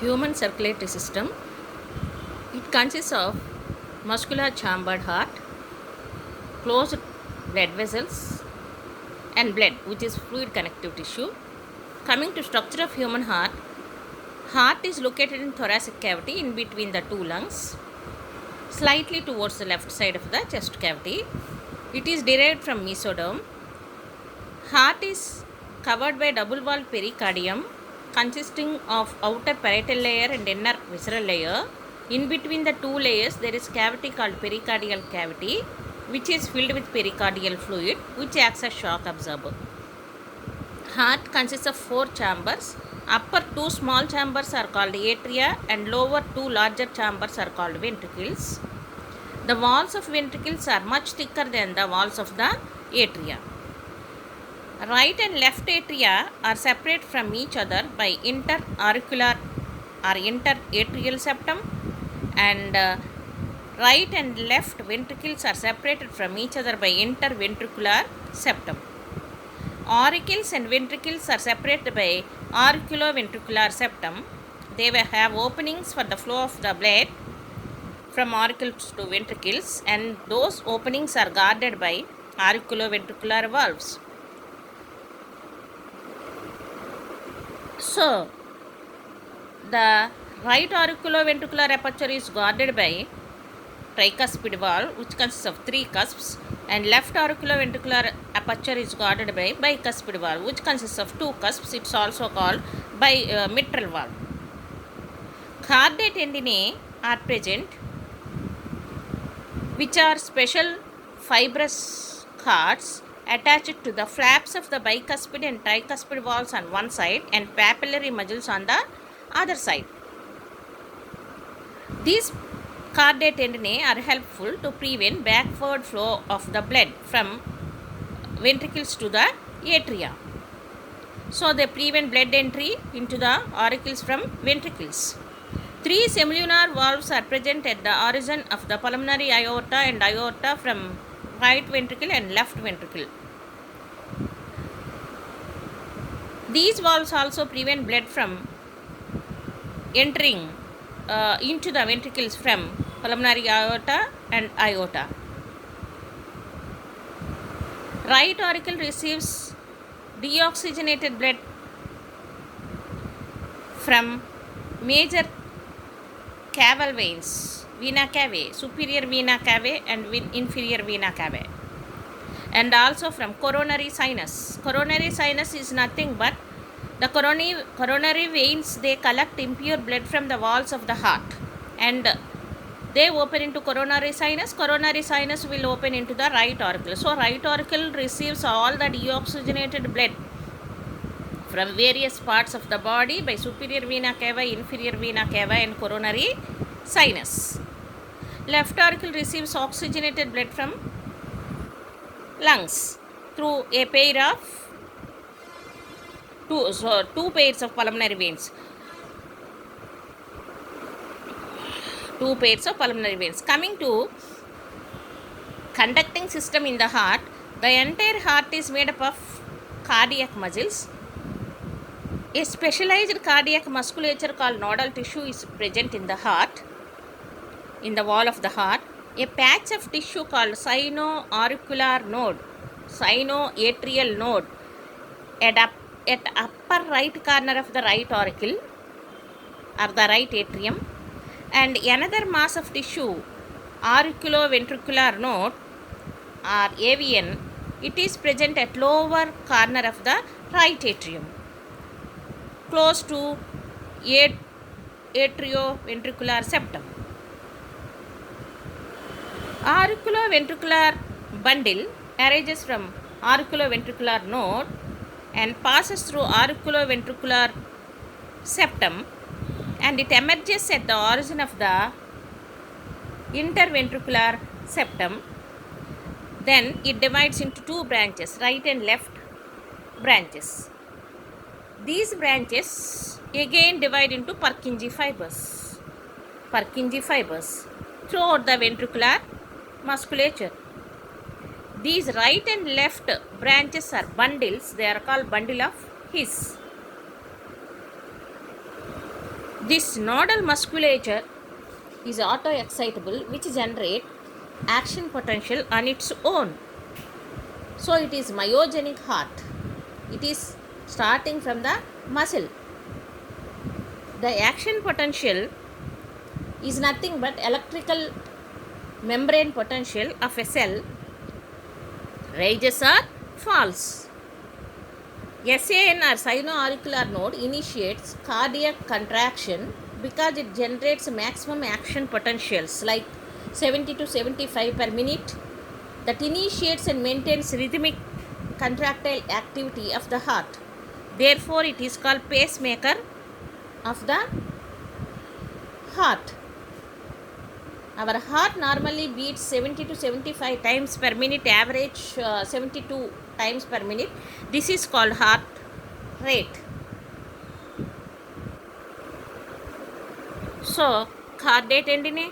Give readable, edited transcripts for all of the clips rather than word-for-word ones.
Human circulatory system. It consists of muscular chambered heart, closed blood vessels, and blood, which is fluid connective tissue. Coming to structure of human heart, heart is located in thoracic cavity in between the two lungs, slightly towards the left side of the chest cavity. It is derived from mesoderm. Heart is covered by double walled pericardium consisting of outer parietal layer and inner visceral layer. In between the two layers, there is cavity called pericardial cavity, which is filled with pericardial fluid, which acts as shock absorber. Heart consists of four chambers. Upper two small chambers are called atria, and lower two larger chambers are called ventricles. The walls of ventricles are much thicker than the walls of the atria. Right and left atria are separate from each other by interauricular or interatrial septum, and right and left ventricles are separated from each other by interventricular septum. Auricles and ventricles are separated by auriculoventricular septum. They will have openings for the flow of the blood from auricles to ventricles, and those openings are guarded by auriculoventricular valves. So, the right auriculoventricular aperture is guarded by tricuspid valve, which consists of three cusps, and left auriculoventricular aperture is guarded by bicuspid valve, which consists of two cusps. It's also called mitral valve. Chordae tendineae are present, which are special fibrous cords attached to the flaps of the bicuspid and tricuspid valves on one side and papillary muscles on the other side. These chordae tendineae are helpful to prevent backward flow of the blood from ventricles to the atria. So they prevent blood entry into the auricles from ventricles. Three semilunar valves are present at the origin of the pulmonary aorta and aorta from right ventricle and left ventricle. These valves also prevent blood from entering into the ventricles from pulmonary aorta and aorta. Right auricle receives deoxygenated blood from major caval veins, vena cava, superior vena cava and inferior vena cava, and also from coronary sinus. Coronary sinus is nothing but the coronary veins. They collect impure blood from the walls of the heart and they open into coronary sinus. Coronary sinus will open into the right auricle. So right auricle receives all the deoxygenated blood from various parts of the body by superior vena cava, inferior vena cava and coronary sinus. Left auricle receives oxygenated blood from lungs through a pair of two pairs of pulmonary veins. Two pairs of pulmonary veins. Coming to conducting system in the heart, the entire heart is made up of cardiac muscles. A specialized cardiac musculature called nodal tissue is present in the heart, in the wall of the heart. A patch of tissue called sino-auricular node, sinoatrial node at upper right corner of the right auricle or the right atrium, and another mass of tissue, auriculoventricular node or AVN, it is present at lower corner of the right atrium, close to atrioventricular septum. Auriculoventricular bundle arises from auriculoventricular node and passes through auriculoventricular septum, and it emerges at the origin of the interventricular septum. Then it divides into two branches, right and left branches. These branches again divide into Purkinje fibers throughout the ventricular musculature. These right and left branches are bundles. They are called bundle of His. This nodal musculature is auto-excitable, which generate action potential on its own. So it is myogenic heart. It is starting from the muscle. The action potential is nothing but electrical membrane potential of a cell rises or falls. SAN or sino-auricular node initiates cardiac contraction because it generates maximum action potentials like 70 to 75 per minute that initiates and maintains rhythmic contractile activity of the heart. Therefore, it is called pacemaker of the heart. Our heart normally beats 70 to 75 times per minute, average 72 times per minute. This is called heart rate. So, chordate tendinae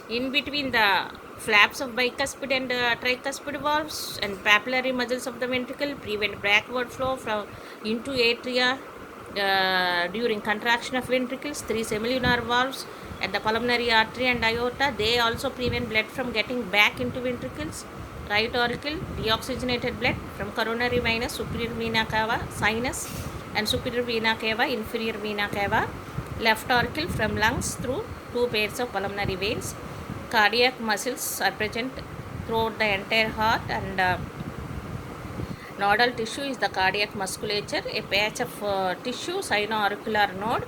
in between the flaps of bicuspid and tricuspid valves and papillary muscles of the ventricle prevent backward flow from into atria during contraction of ventricles. 3 semilunar valves at the pulmonary artery and aorta, they also prevent blood from getting back into ventricles. Right auricle, deoxygenated blood from coronary vena, superior vena cava, sinus and superior vena cava, inferior vena cava. Left auricle from lungs through 2 pairs of pulmonary veins. Cardiac muscles are present throughout the entire heart, and nodal tissue is the cardiac musculature. A patch of tissue, sino-auricular node,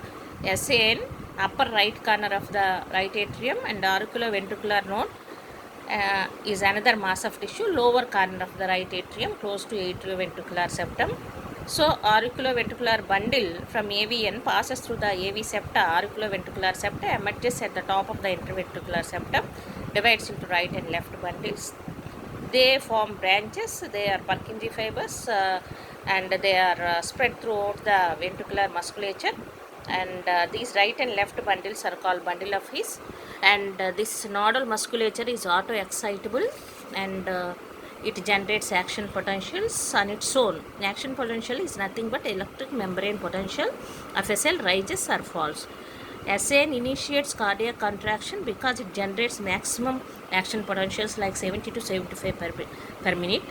SAN, upper right corner of the right atrium, and auriculoventricular node is another mass of tissue, lower corner of the right atrium, close to atrioventricular septum. So, auriculoventricular bundle from AVN passes through the AV septa, auriculoventricular septa, emerges at the top of the interventricular septum, divides into right and left bundles. They form branches, they are Purkinje fibers, and they are spread throughout the ventricular musculature. And these right and left bundles are called bundle of His. And this nodal musculature is auto-excitable, and it generates action potentials on its own. Action potential is nothing but electric membrane potential of a cell rises or falls. SAN initiates cardiac contraction because it generates maximum action potentials like 70 to 75 per minute.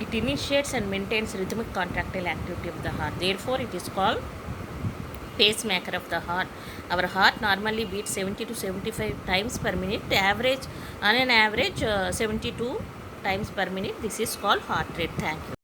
It initiates and maintains rhythmic contractile activity of the heart. Therefore, it is called pacemaker of the heart. Our heart normally beats 70 to 75 times per minute. On an average 72 times per minute. This is called heart rate. Thank you.